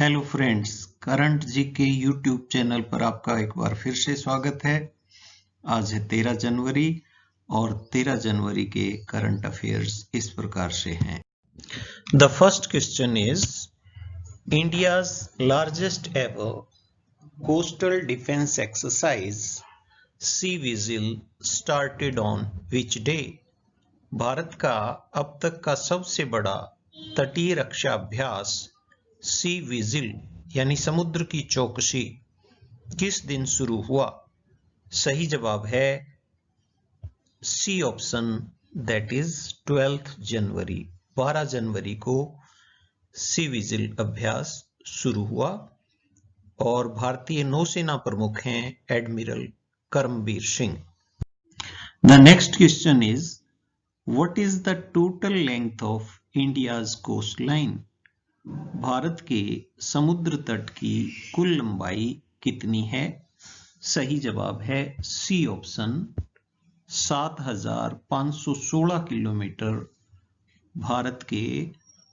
Hello friends, current जी के YouTube channel पर आपका एक बार फिर से स्वागत है। आज है 13 जनवरी और 13 जनवरी के करंट अफेयर्स इस प्रकार से हैं। The first question is India's largest ever coastal defence exercise Sea Vigil started on which day. Bharat का अब तक का सबसे बड़ा तटीय रक्षा अभ्यास सी विजिल यानी समुद्र की चौकसी किस दिन शुरू हुआ? सही जवाब है सी ऑप्शन, दैट इज 12 जनवरी। 12 जनवरी को सी विजिल अभ्यास शुरू हुआ और भारतीय नौसेना प्रमुख हैं Admiral Karambir Singh. The next question is what is the total length of India's coastline? Bharat के समुद्र तट की कुल लंबाई कितनी है? सही जवाब है सी ऑप्शन, 7,516 किलोमीटर भारत के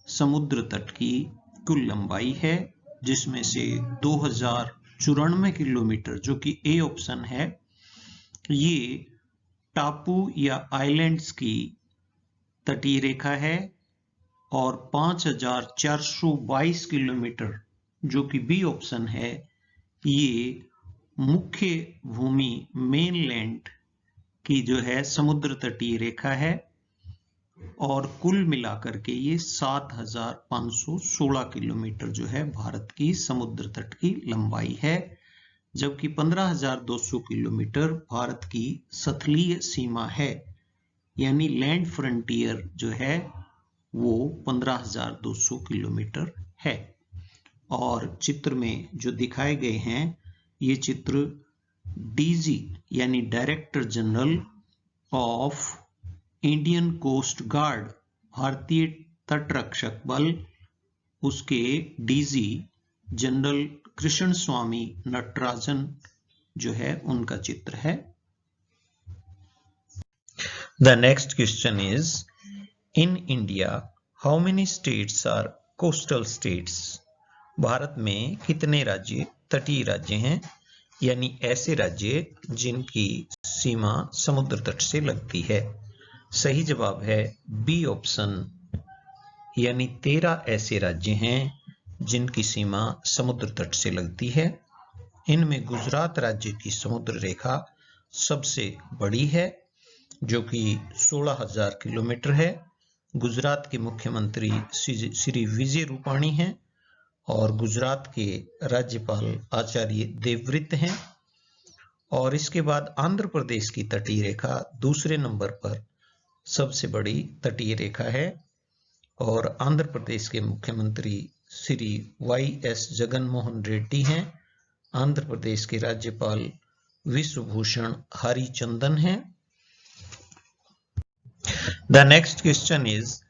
समुद्र तट की कुल लंबाई है, जिसमें से 2,094 किलोमीटर जो कि ए ऑप्शन है, ये टापू या आइलैंड्स की तटीय रेखा है और 5,422 किलोमीटर जो कि बी ऑप्शन है, ये मुख्य भूमि मेनलैंड की जो है समुद्र तटीय रेखा है और कुल मिलाकर के ये 7,516 किलोमीटर जो है भारत की समुद्र तट की लंबाई है, जबकि 15,200 किलोमीटर भारत की सतलीय सीमा है, यानी लैंड फ्रंटियर जो है वो 15,200 किलोमीटर है। और चित्र में जो दिखाए गए हैं ये चित्र डीजी यानी Director General of Indian Coast Guard, भारतीय तट रक्षक बल, उसके DG general Krishnaswamy Natarajan जो है उनका चित्र है। The next question is in India how many states are coastal states? Bharat में कितने राज्य तटीय राज्य हैं, यानी ऐसे राज्य जिनकी सीमा समुद्र तट से लगती है? सही जवाब है बी ऑप्शन, यानी 13 ऐसे राज्य हैं जिनकी सीमा समुद्र तट से लगती है। इनमें गुजरात राज्य की समुद्र रेखा सबसे बड़ी है जो कि 16,000 किलोमीटर है। गुजरात के मुख्यमंत्री श्री विजय रूपाणी हैं और गुजरात के राज्यपाल आचार्य देवव्रत हैं। और इसके बाद आंध्र प्रदेश की तटीय रेखा दूसरे नंबर पर सबसे बड़ी तटीय रेखा है और आंध्र प्रदेश के मुख्यमंत्री श्री YS जगनमोहन रेड्डी हैं। आंध्र प्रदेश के राज्यपाल विश्वभूषण हरिचंदन हैं। The next question is,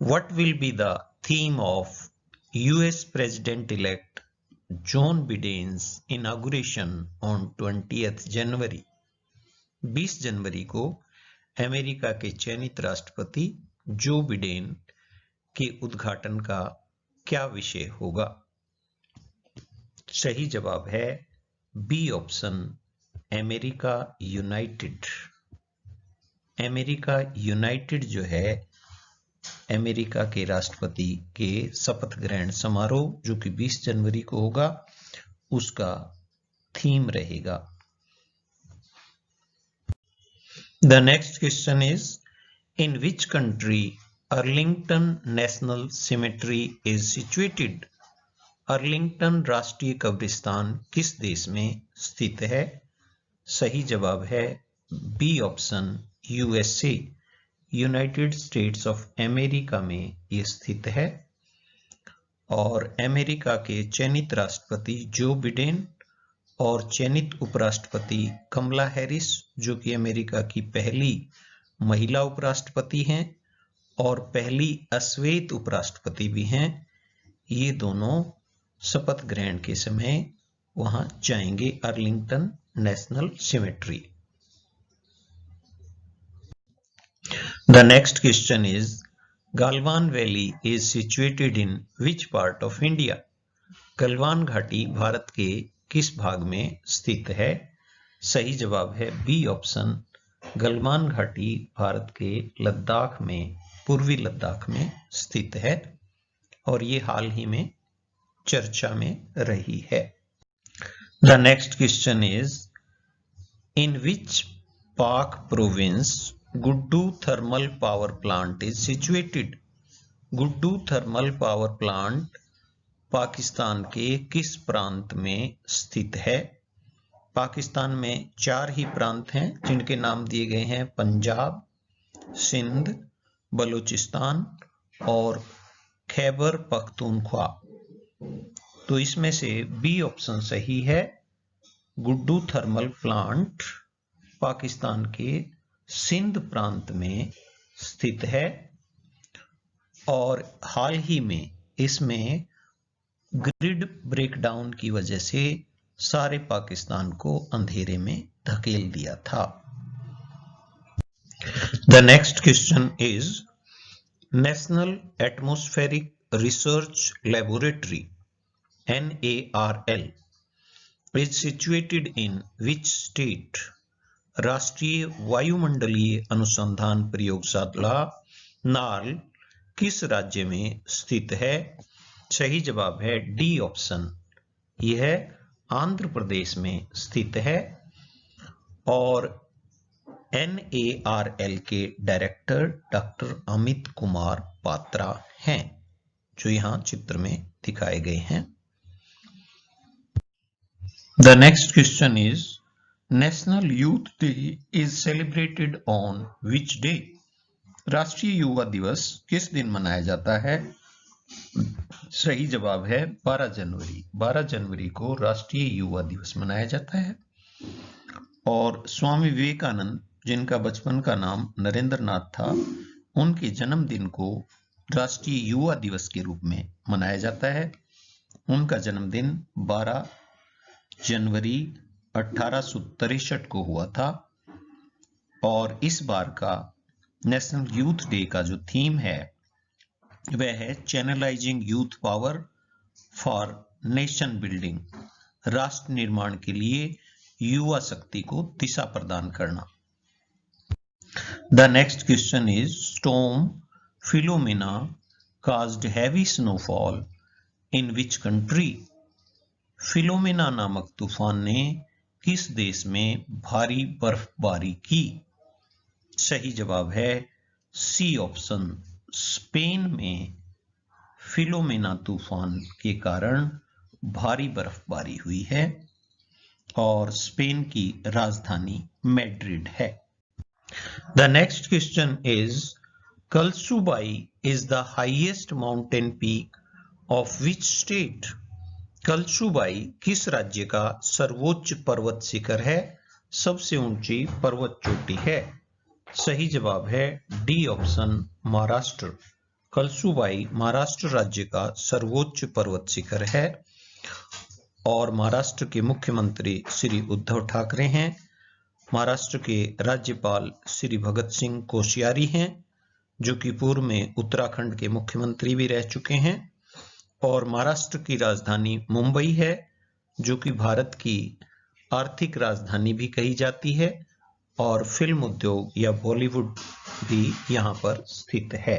what will be the theme of US President-elect Joe Biden's inauguration on 20th January? 20 जनवरी को अमेरिका के चयनित राष्ट्रपति जो बिडेन के उद्घाटन का क्या विषय होगा? सही जवाब है B option, America united. America united जो है अमेरिका के राष्ट्रपति के शपथ ग्रहण समारोह जो कि 20 जनवरी को होगा उसका थीम रहेगा। The next question is in which country Arlington national symmetry is situated? Arlington राष्ट्रीय कब्रिस्तान किस देश में स्थित है? सही जवाब है B option, USA, United States of America में ये स्थित है। और अमेरिका के चयनित राष्ट्रपति जो बिडेन और चयनित उपराष्ट्रपति कमला हैरिस जो कि अमेरिका की पहली महिला उपराष्ट्रपति हैं और पहली अश्वेत उपराष्ट्रपति भी हैं, ये दोनों शपथ ग्रहण के समय वहां जाएंगे Arlington national symmetry. The next question is Galwan Valley is situated in which part of India? Galwan घाटी भारत के किस भाग में स्थित है? सही जवाब है बी ऑप्शन, गलवान घाटी भारत के लद्दाख में, पूर्वी लद्दाख में स्थित है और ये हाल ही में चर्चा में रही है। द नेक्स्ट क्वेश्चन इज, इन विच पाक province Guddu thermal power plant is situated? Guddu thermal power plant Pakistan के किस प्रांत में स्थित है? पाकिस्तान में 4 ही प्रांत हैं जिनके नाम दिए गए हैं पंजाब, सिंध, बलूचिस्तान और खैबर पख्तूनख्वा। तो इसमें से बी ऑप्शन सही है। गुड्डू थर्मल प्लांट पाकिस्तान के सिंध प्रांत में स्थित है और हाल ही में इसमें ग्रिड ब्रेकडाउन की वजह से सारे पाकिस्तान को अंधेरे में धकेल दिया था। The next question is, national atmospheric research laboratory NARL is situated in which state? राष्ट्रीय वायुमंडलीय अनुसंधान प्रयोगशाला नाल किस राज्य में स्थित है? सही जवाब है डी ऑप्शन, यह आंध्र प्रदेश में स्थित है और NARL के डायरेक्टर डॉक्टर अमित कुमार पात्रा हैं, जो यहां चित्र में दिखाए गए हैं। The next question is, National Youth Day is celebrated on which day? राष्ट्रीय युवा दिवस किस दिन मनाया जाता है? सही जवाब है 12 जनवरी। 12 जनवरी को राष्ट्रीय युवा दिवस मनाया जाता है और स्वामी विवेकानंद, जिनका बचपन का नाम नरेंद्र नाथ था, उनके जन्मदिन को राष्ट्रीय युवा दिवस के रूप में मनाया जाता है। उनका जन्मदिन 12 जनवरी 1863 को हुआ था और इस बार का नेशनल यूथ डे का जो थीम है वह है channelising youth power for nation building, राष्ट्र निर्माण के लिए युवा शक्ति को दिशा प्रदान करना। The next question is, storm Philomena caused heavy snowfall in which country? Philomena नामक तूफान ने किस देश में भारी बर्फबारी की? सही जवाब है सी ऑप्शन, स्पेन में फिलोमिना तूफान के कारण भारी बर्फबारी हुई है और स्पेन की राजधानी मैड्रिड है। The next question is, Kalsubai is the highest mountain peak of which state? Kalsubai किस राज्य का सर्वोच्च पर्वत शिखर है, सबसे ऊंची पर्वत चोटी है? सही जवाब है डी ऑप्शन, महाराष्ट्र। कलसुबाई महाराष्ट्र राज्य का सर्वोच्च पर्वत शिखर है और महाराष्ट्र के मुख्यमंत्री श्री उद्धव ठाकरे हैं। महाराष्ट्र के राज्यपाल श्री भगत सिंह कोश्यारी हैं, जो कि पूर्व में उत्तराखंड के मुख्यमंत्री भी रह चुके हैं और महाराष्ट्र की राजधानी मुंबई है, जो कि भारत की आर्थिक राजधानी भी कही जाती है और फिल्म उद्योग या बॉलीवुड भी यहां पर स्थित है।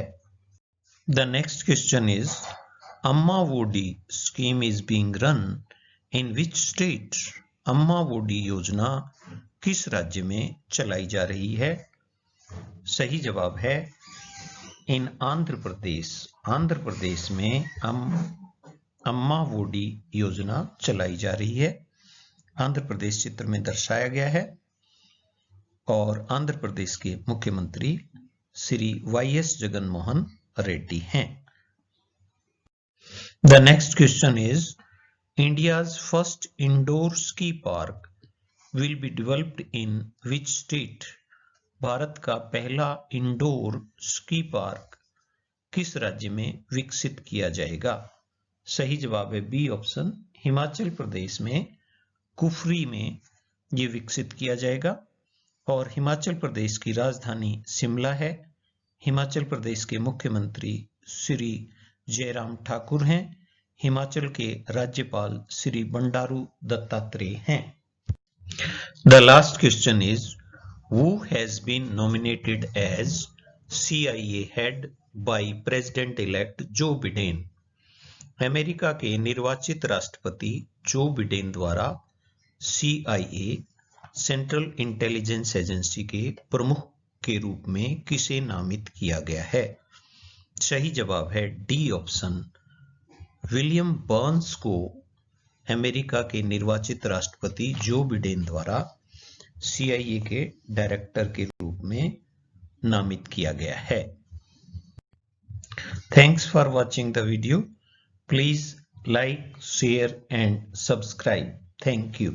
The next question is, Amma Vodi scheme is being run in which state? Amma Vodi योजना किस राज्य में चलाई जा रही है? सही जवाब है इन आंध्र प्रदेश। आंध्र प्रदेश में अम्मा वोडी योजना चलाई जा रही है। आंध्र प्रदेश चित्र में दर्शाया गया है और आंध्र प्रदेश के मुख्यमंत्री श्री YS जगनमोहन रेड्डी हैं। The next question is, India's first indoor ski park will be developed in which state? Bharat का पहला इंडोर स्की पार्क किस राज्य में विकसित किया जाएगा? सही जवाब है बी ऑप्शन, हिमाचल प्रदेश में कुफरी में ये विकसित किया जाएगा और हिमाचल प्रदेश की राजधानी शिमला है। हिमाचल प्रदेश के मुख्यमंत्री श्री जयराम ठाकुर हैं। हिमाचल के राज्यपाल श्री बंडारू दत्तात्रेय हैं। The last question is who has been nominated as CIA head by president elect Joe Biden. America के निर्वाचित राष्ट्रपति जो बिडेन द्वारा CIA सेंट्रल इंटेलिजेंस एजेंसी के प्रमुख के रूप में किसे नामित किया गया है? सही जवाब है डी ऑप्शन, विलियम बर्न्स को अमेरिका के निर्वाचित राष्ट्रपति जो बिडेन द्वारा CIA के डायरेक्टर के रूप में नामित किया गया है। Thanks for watching the video. Please like, share and subscribe. Thank you.